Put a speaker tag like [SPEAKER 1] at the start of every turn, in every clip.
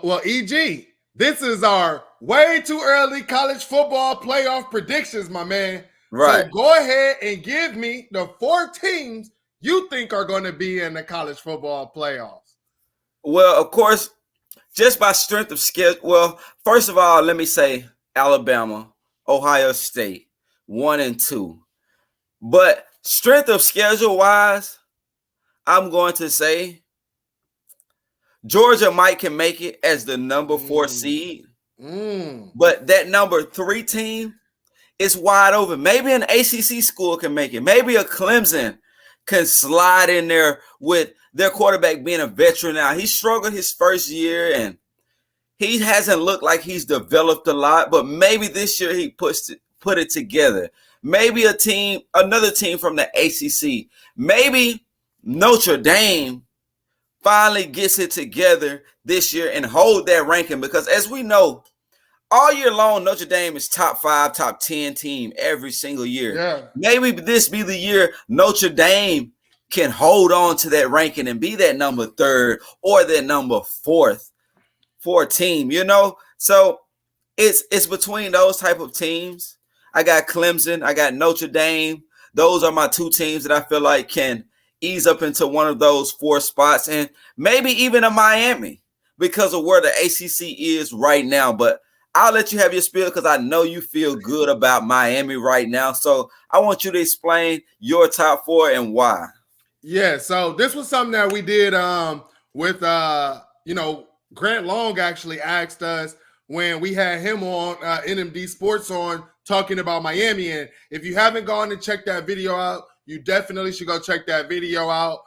[SPEAKER 1] Well, EG, this is our way too early college football playoff predictions, my man. So
[SPEAKER 2] Right.
[SPEAKER 1] go ahead and give me the 4 teams you think are going to be in the college football playoffs.
[SPEAKER 2] Well, of course, just by strength of schedule. Well, first of all, let me say Alabama, Ohio State, 1 and 2. But strength of schedule wise, I'm going to say Georgia might can make it as the number 4 seed. But that number 3 team is wide open. Maybe an ACC school can make it. Maybe a Clemson can slide in there with their quarterback being a veteran now. He struggled his first year and he hasn't looked like he's developed a lot, but maybe this year he put it together. Maybe another team from the ACC. Maybe Notre Dame finally gets it together this year and hold that ranking, because as we know, all year long, Notre Dame is top 5, top 10 team every single year.
[SPEAKER 1] Yeah.
[SPEAKER 2] Maybe this be the year Notre Dame can hold on to that ranking and be that number 3rd or that number 4th team, So it's between those type of teams. I got Clemson, I got Notre Dame. Those are my 2 teams that I feel like can ease up into one of those 4 spots, and maybe even a Miami because of where the ACC is right now. But I'll let you have your spiel because I know you feel good about Miami right now. So I want you to explain your top 4 and why.
[SPEAKER 1] Yeah, so this was something that we did with Grant Long actually asked us when we had him on NMD Sports on talking about Miami. And if you haven't gone and checked that video out, you definitely should go check that video out.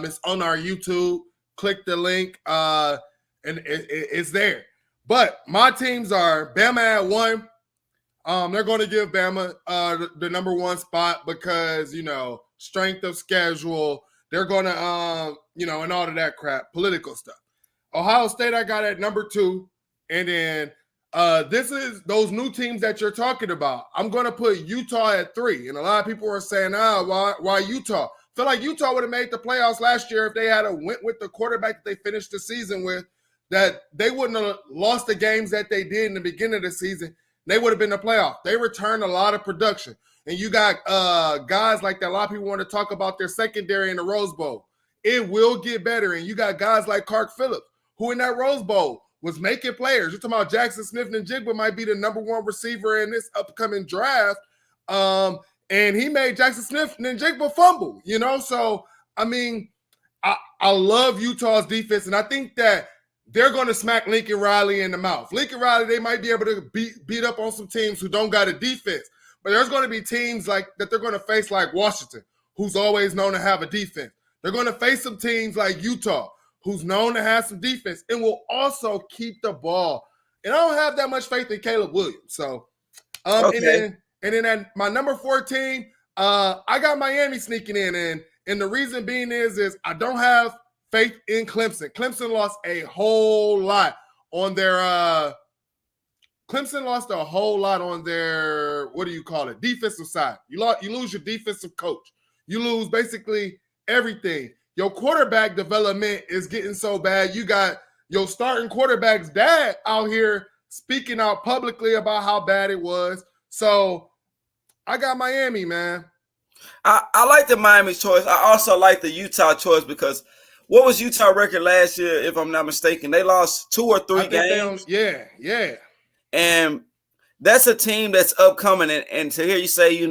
[SPEAKER 1] It's on our YouTube. Click the link and it's there. But my teams are Bama at 1. They're going to give Bama the number 1 spot because, strength of schedule. They're going to, and all of that crap, political stuff. Ohio State I got at number 2. And then this is those new teams that you're talking about. I'm going to put Utah at 3. And a lot of people are saying, why Utah? I feel like Utah would have made the playoffs last year if they had went with the quarterback that they finished the season with, that they wouldn't have lost the games that they did in the beginning of the season. They would have been in the playoff. They returned a lot of production. And you got guys like that. A lot of people want to talk about their secondary in the Rose Bowl. It will get better. And you got guys like Clark Phillips, who in that Rose Bowl was making players. You're talking about Jackson Smith-Njigba might be the number 1 receiver in this upcoming draft. And he made Jackson Smith-Njigba fumble, So, I mean, I love Utah's defense, and I think that they're going to smack Lincoln Riley in the mouth. Lincoln Riley, they might be able to beat up on some teams who don't got a defense. But there's going to be teams like that they're going to face like Washington, who's always known to have a defense. They're going to face some teams like Utah, who's known to have some defense and will also keep the ball. And I don't have that much faith in Caleb Williams. So,
[SPEAKER 2] Okay.
[SPEAKER 1] and then at my number 4 team, I got Miami sneaking in. And the reason being is I don't have faith in Clemson. Clemson lost a whole lot on their defensive side. You lose your defensive coach. You lose basically everything. Your quarterback development is getting so bad. You got your starting quarterback's dad out here speaking out publicly about how bad it was. So I got Miami, man.
[SPEAKER 2] I like the Miami choice. I also like the Utah choice because what was Utah record last year, if I'm not mistaken? They lost 2 or 3 games.
[SPEAKER 1] Yeah.
[SPEAKER 2] And that's a team that's upcoming. And to hear you say,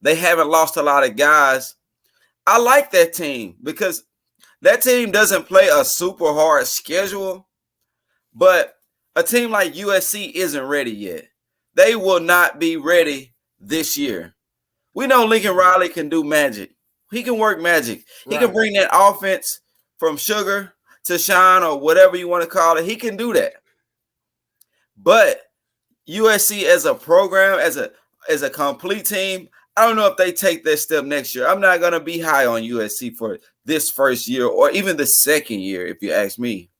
[SPEAKER 2] they haven't lost a lot of guys, I like that team because that team doesn't play a super hard schedule, but a team like USC isn't ready yet. They will not be ready this year. We know Lincoln Riley can do magic. He can work magic. Right. He can bring that offense from sugar to shine or whatever you want to call it. He can do that. But USC as a program, as a complete team, I don't know if they take that step next year. I'm not going to be high on USC for this first year or even the second year, if you ask me.